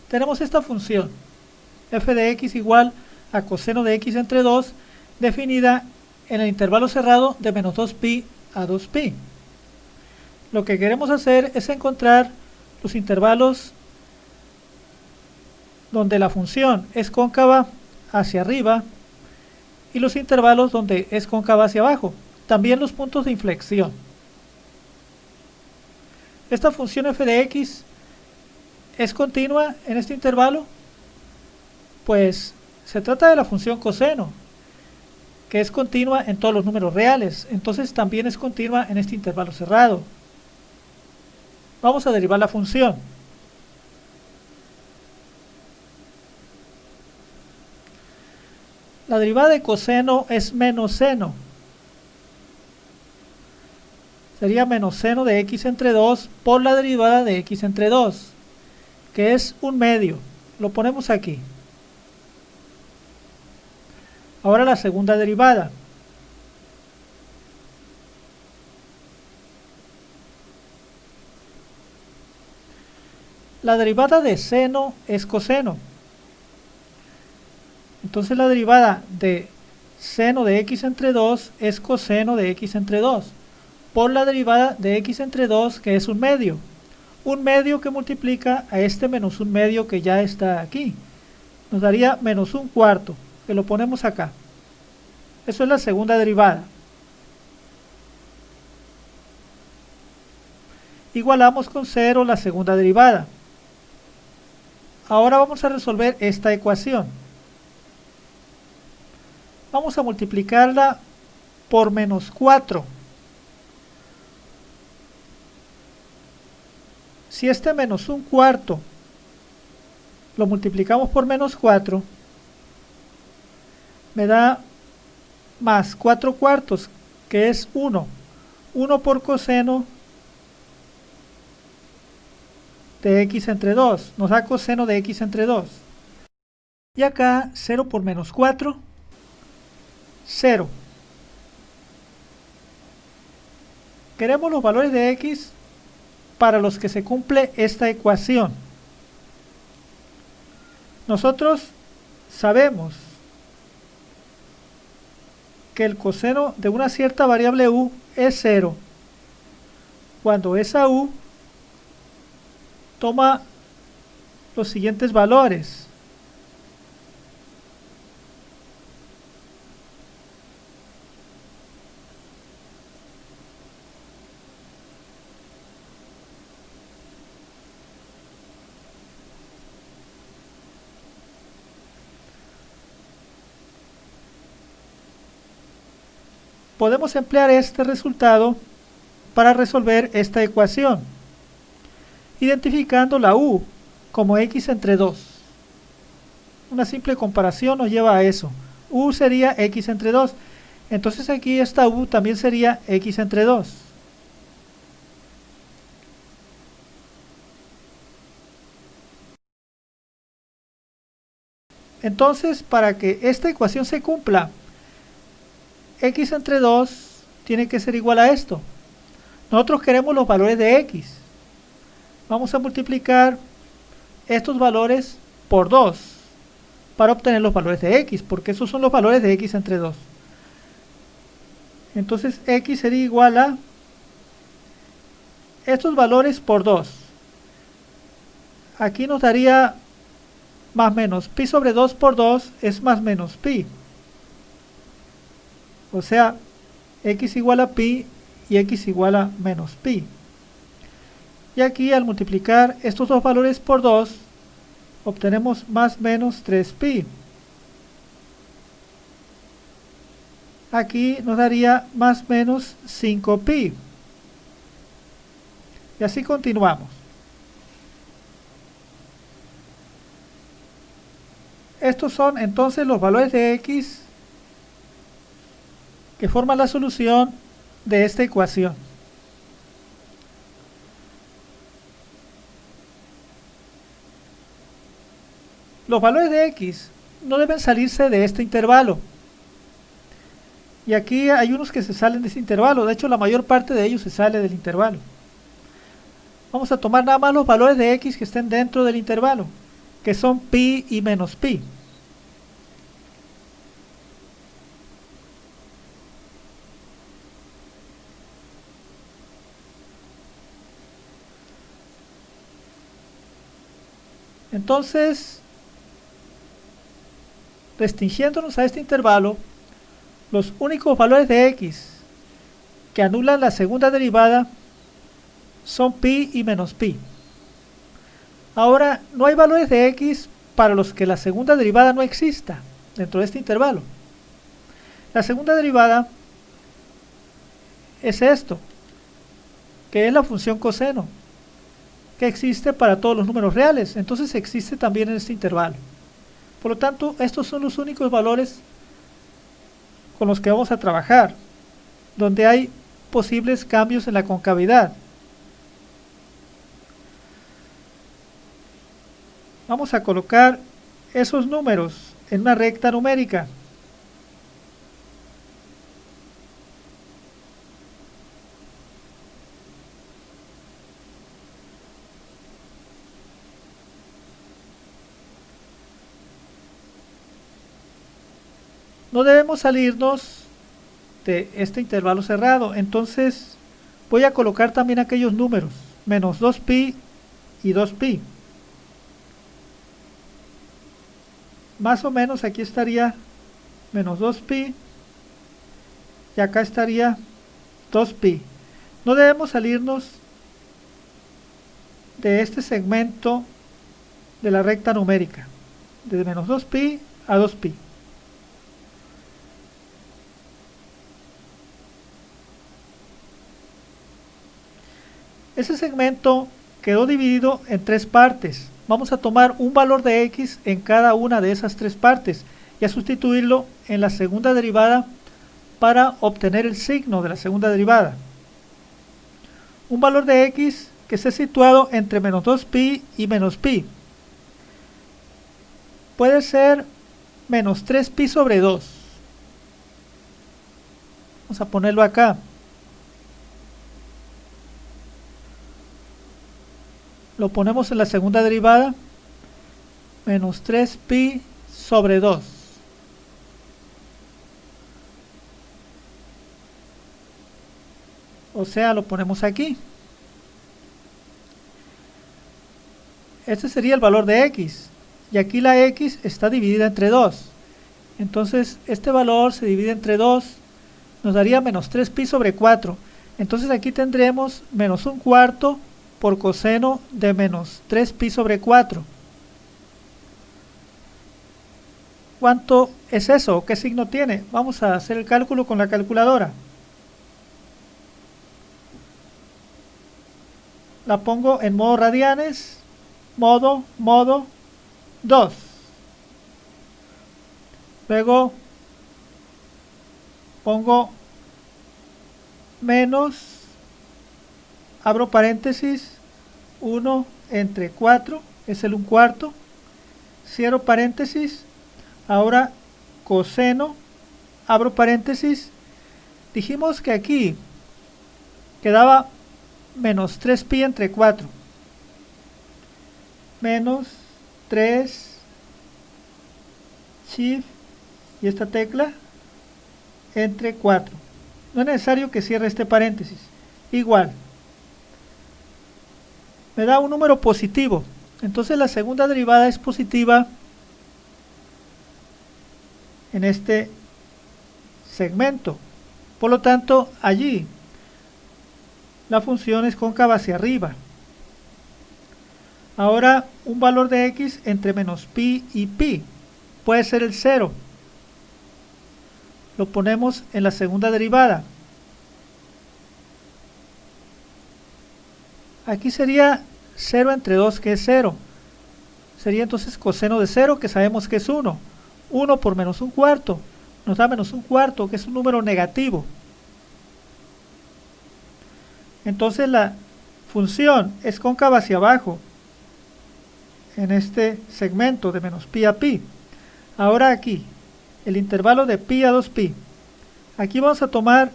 tenemos esta función, f de x igual a coseno de x entre 2, definida en el intervalo cerrado de menos 2pi a 2pi. Lo que queremos hacer es encontrar los intervalos donde la función es cóncava hacia arriba y los intervalos donde es cóncava hacia abajo, también los puntos de inflexión. Esta función f de x es continua en este intervalo, pues se trata de la función coseno, que es continua en todos los números reales, entonces también es continua en este intervalo cerrado. Vamos a derivar la función. La derivada de coseno es menos seno. Sería menos seno de x entre 2 por la derivada de x entre 2, que es un medio. Lo ponemos aquí. Ahora la segunda derivada. La derivada de seno es coseno. Entonces la derivada de seno de x entre 2 es coseno de x entre 2 por la derivada de x entre 2, que es un medio que multiplica a este menos un medio que ya está aquí. Nos daría menos un cuarto, que lo ponemos acá. Eso es la segunda derivada. Igualamos con 0 la segunda derivada. Ahora vamos a resolver esta ecuación. Vamos a multiplicarla por menos 4. Si este menos un cuarto lo multiplicamos por menos 4, me da más 4 cuartos, que es 1. 1 por coseno de x entre 2. Nos da coseno de x entre 2. Y acá 0 por menos 4, 0. Queremos los valores de x para los que se cumple esta ecuación. Nosotros sabemos que el coseno de una cierta variable u es 0 cuando esa u toma los siguientes valores. Podemos emplear este resultado para resolver esta ecuación, identificando la u como x entre 2. Una simple comparación nos lleva a eso. U sería x entre 2. Entonces aquí esta u también sería x entre 2. Entonces, para que esta ecuación se cumpla, x entre 2 tiene que ser igual a esto. Nosotros queremos los valores de x. Vamos a multiplicar estos valores por 2 para obtener los valores de x, porque esos son los valores de x entre 2. Entonces x sería igual a estos valores por 2. Aquí nos daría más menos pi sobre 2 por 2 es más menos pi. O sea, x igual a pi y x igual a menos pi. Y aquí al multiplicar estos dos valores por 2, obtenemos más menos 3pi. Aquí nos daría más menos 5pi. Y así continuamos. Estos son entonces los valores de x que forman la solución de esta ecuación. Los valores de x no deben salirse de este intervalo. Y aquí hay unos que se salen de este intervalo. De hecho, la mayor parte de ellos se sale del intervalo. Vamos a tomar nada más los valores de x que estén dentro del intervalo. que son pi y menos pi. Entonces, restringiéndonos a este intervalo, los únicos valores de x que anulan la segunda derivada son pi y menos pi. Ahora, no hay valores de x para los que la segunda derivada no exista dentro de este intervalo. La segunda derivada es esto, que es la función coseno, que existe para todos los números reales, entonces existe también en este intervalo. Por lo tanto, estos son los únicos valores con los que vamos a trabajar, donde hay posibles cambios en la concavidad. Vamos a colocar esos números en una recta numérica. No debemos salirnos de este intervalo cerrado, entonces voy a colocar también aquellos números, menos 2pi y 2pi. Más o menos aquí estaría menos 2pi y acá estaría 2pi. No debemos salirnos de este segmento de la recta numérica, de menos 2pi a 2pi. Ese segmento quedó dividido en tres partes. Vamos a tomar un valor de x en cada una de esas tres partes y a sustituirlo en la segunda derivada para obtener el signo de la segunda derivada. Un valor de x que esté situado entre menos 2pi y menos pi. Puede ser menos 3pi sobre 2. Vamos a ponerlo acá. Lo ponemos en la segunda derivada, menos 3pi sobre 2. O sea, lo ponemos aquí. Este sería el valor de x. Y aquí la x está dividida entre 2. Entonces, este valor se divide entre 2. Nos daría menos 3pi sobre 4. Entonces aquí tendremos menos 1/4 por coseno de menos 3pi sobre 4. ¿Cuánto es eso? ¿Qué signo tiene? Vamos a hacer el cálculo con la calculadora. La pongo en modo radianes, modo 2. Luego pongo menos, abro paréntesis, 1 entre 4, es el 1/4, cierro paréntesis, ahora coseno, abro paréntesis, dijimos que aquí quedaba menos 3pi entre 4, menos 3, shift y esta tecla, entre 4. No es necesario que cierre este paréntesis, igual. Me da un número positivo, entonces la segunda derivada es positiva en este segmento. Por lo tanto, allí la función es cóncava hacia arriba. Ahora, un valor de x entre menos pi y pi puede ser el 0. Lo ponemos en la segunda derivada. Aquí sería 0 entre 2, que es 0. Sería entonces coseno de 0, que sabemos que es 1. 1 por menos 1/4 nos da menos 1/4, que es un número negativo. Entonces la función es cóncava hacia abajo en este segmento de menos pi a pi. Ahora aquí, el intervalo de pi a 2pi. Aquí vamos a tomar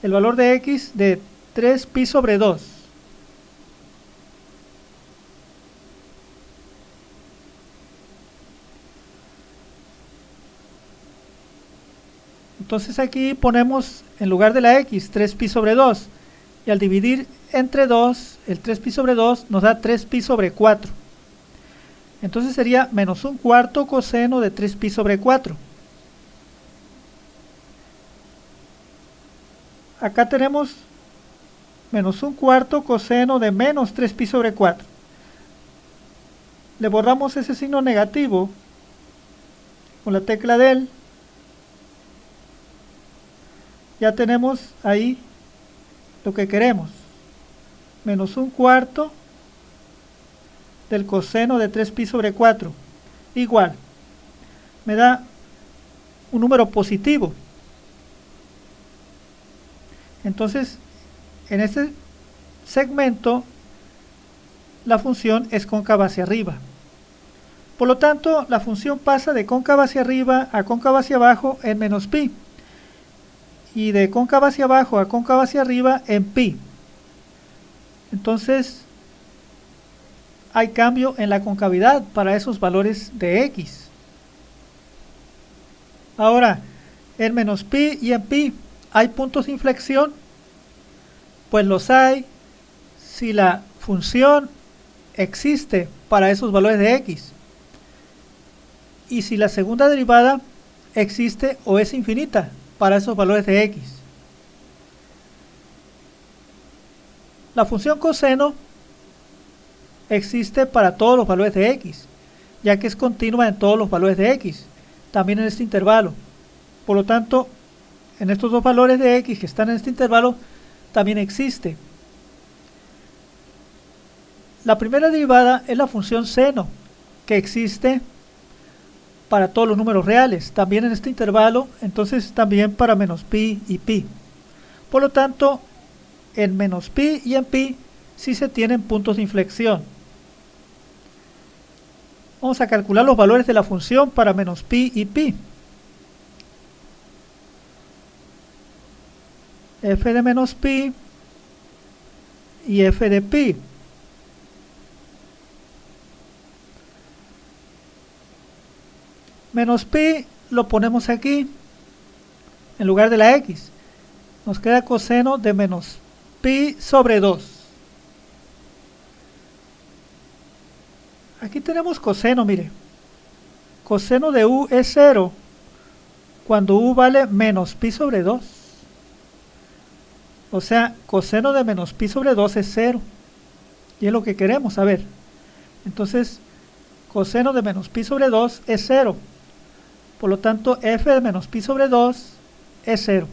el valor de x de 3pi sobre 2. Entonces aquí ponemos en lugar de la x 3pi sobre 2 y al dividir entre 2 el 3pi sobre 2 nos da 3pi sobre 4. Entonces sería menos un cuarto coseno de 3pi sobre 4. Acá tenemos menos un cuarto coseno de menos 3pi sobre 4. Le borramos ese signo negativo con la tecla del. Ya tenemos ahí lo que queremos. Menos un cuarto del coseno de 3pi sobre 4. Igual. Me da un número positivo. Entonces, en este segmento, la función es cóncava hacia arriba. Por lo tanto, la función pasa de cóncava hacia arriba a cóncava hacia abajo en menos pi. Y de cóncava hacia abajo a cóncava hacia arriba en pi. Entonces, hay cambio en la concavidad para esos valores de x. Ahora, en menos pi y en pi, ¿hay puntos de inflexión? Pues los hay si la función existe para esos valores de x. Y si la segunda derivada existe o es infinita para esos valores de x. La función coseno existe para todos los valores de x, ya que es continua en todos los valores de x, también en este intervalo. Por lo tanto, en estos dos valores de x que están en este intervalo, también existe. La primera derivada es la función seno, que existe para todos los números reales, también en este intervalo, entonces también para menos pi y pi. Por lo tanto, en menos pi y en pi sí se tienen puntos de inflexión. Vamos a calcular los valores de la función para menos pi y pi. F de menos pi y f de pi. Menos pi lo ponemos aquí en lugar de la x. Nos queda coseno de menos pi sobre 2. Aquí tenemos coseno, mire. Coseno de u es 0 cuando u vale menos pi sobre 2. O sea, coseno de menos pi sobre 2 es 0. Y es lo que queremos saber. Entonces, coseno de menos pi sobre 2 es 0. Por lo tanto, f de menos pi sobre 2 es 0.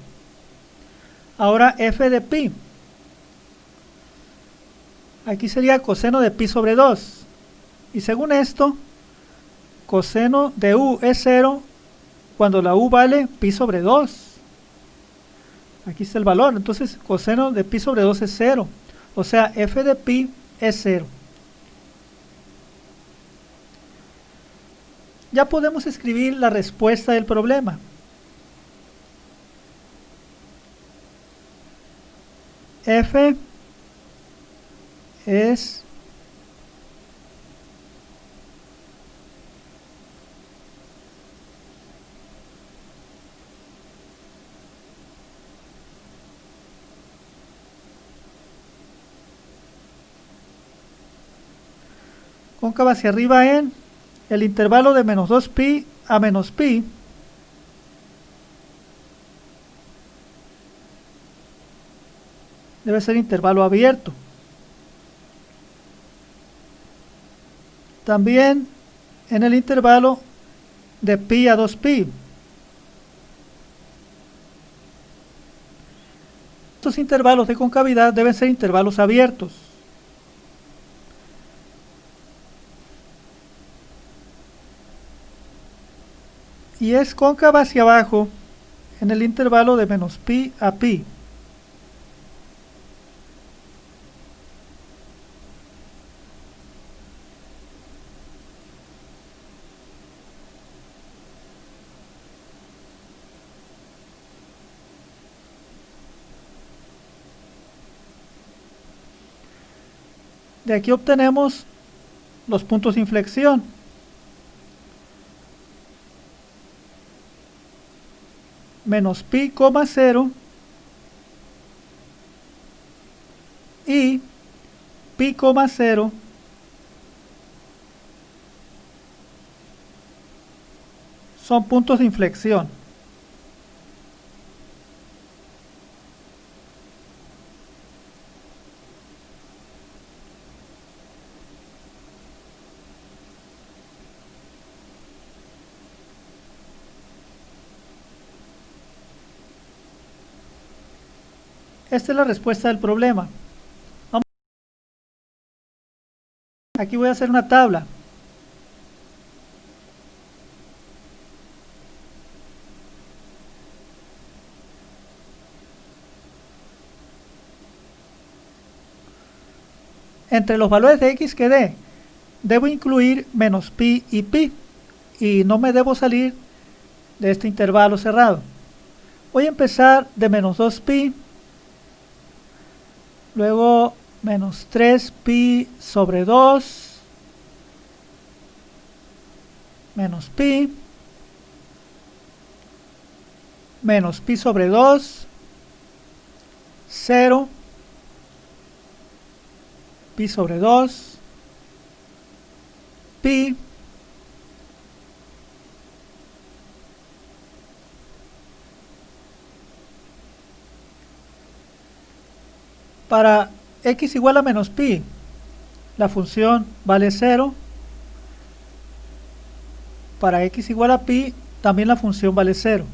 Ahora f de pi. Aquí sería coseno de pi sobre 2. Y según esto, coseno de u es 0 cuando la u vale pi sobre 2. Aquí está el valor. Entonces, coseno de pi sobre 2 es 0. O sea, f de pi es 0. Ya podemos escribir la respuesta del problema. F es cóncava hacia arriba en el intervalo de menos 2pi a menos pi. Debe ser intervalo abierto. También en el intervalo de pi a 2pi. Estos intervalos de concavidad deben ser intervalos abiertos. Y es cóncava hacia abajo en el intervalo de menos pi a pi. De aquí obtenemos los puntos de inflexión. menos pi, coma 0 y pi, coma 0 son puntos de inflexión. Esta es la respuesta del problema. Aquí voy a hacer una tabla. Entre los valores de x que dé, debo incluir menos pi, y no me debo salir de este intervalo cerrado. Voy a empezar de menos 2pi, luego menos 3pi sobre 2, menos pi sobre 2, 0, pi sobre 2, pi, para x igual a menos pi, la función vale 0. Para x igual a pi, también la función vale 0.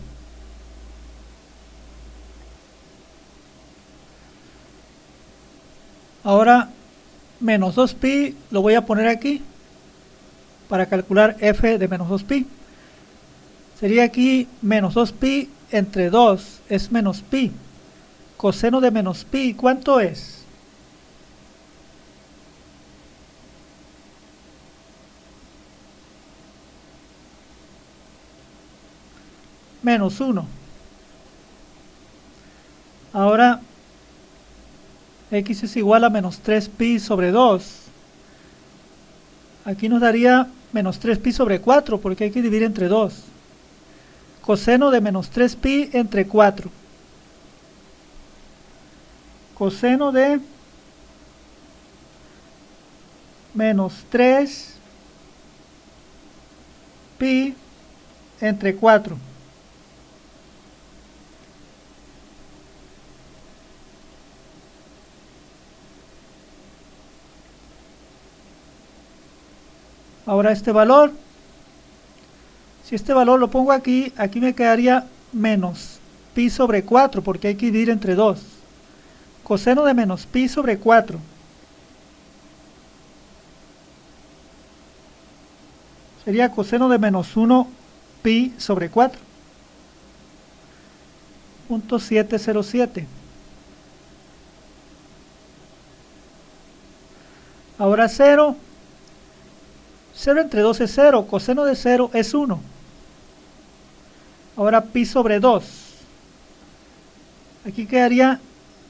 Ahora, menos 2pi lo voy a poner aquí para calcular f de menos 2pi. Sería aquí menos 2pi entre 2 es menos pi. Coseno de menos pi, ¿cuánto es? Menos 1. Ahora, x es igual a menos 3pi sobre 2. Aquí nos daría menos 3pi sobre 4 porque hay que dividir entre 2. Coseno de menos 3pi entre 4. Coseno de menos 3pi entre 4. Ahora este valor, si este valor lo pongo aquí, aquí me quedaría menos pi sobre 4 porque hay que dividir entre 2. Coseno de menos pi sobre 4 sería coseno de menos 1 pi sobre 4. Punto 707. Ahora 0. 0 entre 2 es 0. Coseno de 0 es 1. Ahora pi sobre 2. Aquí quedaría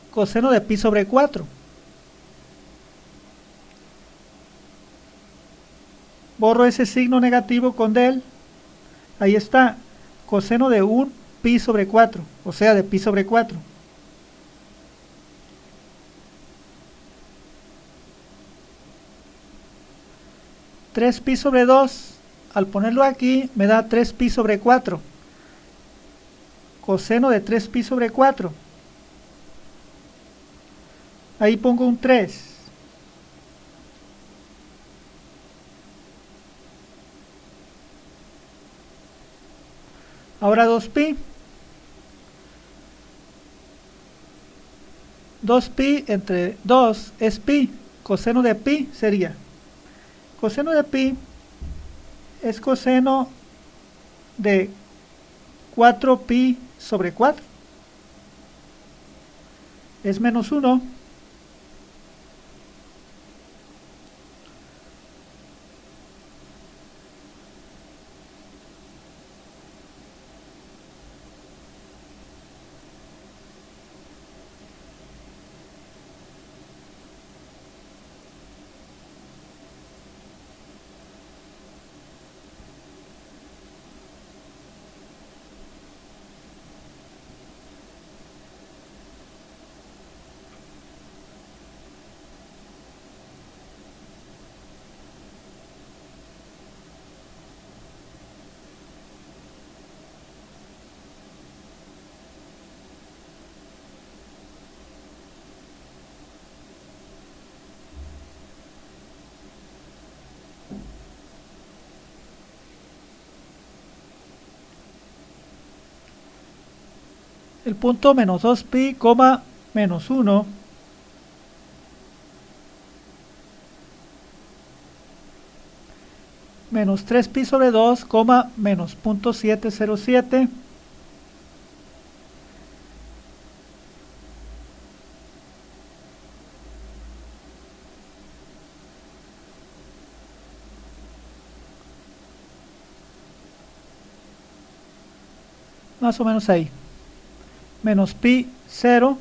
coseno de pi sobre 4. Borro ese signo negativo con del. Ahí está. Coseno de 1 pi sobre 4. O sea, de pi sobre 4. Pi sobre 2, al ponerlo aquí, me da 3pi sobre 4. Coseno de 3pi sobre 4. Ahí pongo un 3. Ahora 2pi. 2pi entre 2 es pi. Coseno de pi sería. Coseno de pi es coseno de 4pi sobre 4. Es menos 1. el punto menos 2pi, coma, menos 1, menos 3pi sobre 2, coma, menos 0.707, más o menos ahí, menos pi 0,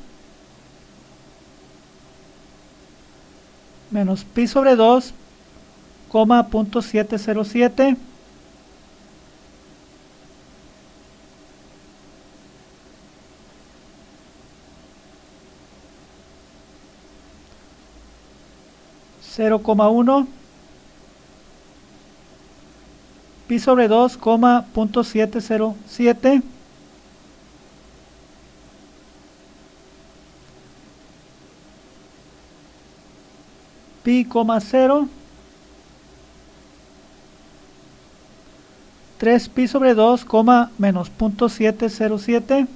menos pi sobre 2, coma, 0.707, cero coma 1, pi sobre 2, coma, 0.707, pi, coma 0, 3 pi sobre 2, coma, menos 0.707,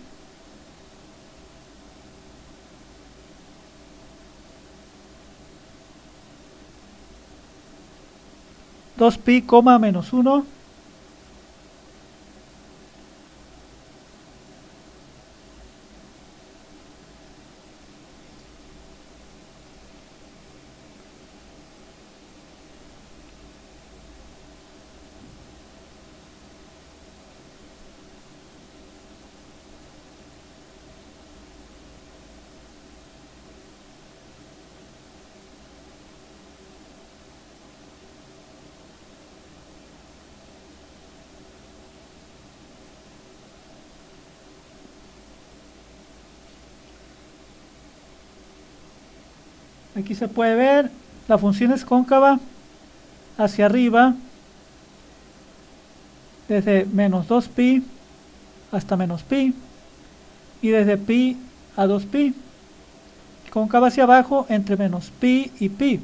dos pi, coma, menos 1, aquí se puede ver, la función es cóncava hacia arriba, desde menos 2pi hasta menos pi, y desde pi a 2pi, cóncava hacia abajo entre menos pi y pi.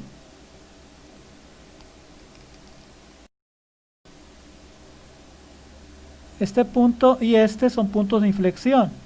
Este punto y este son puntos de inflexión.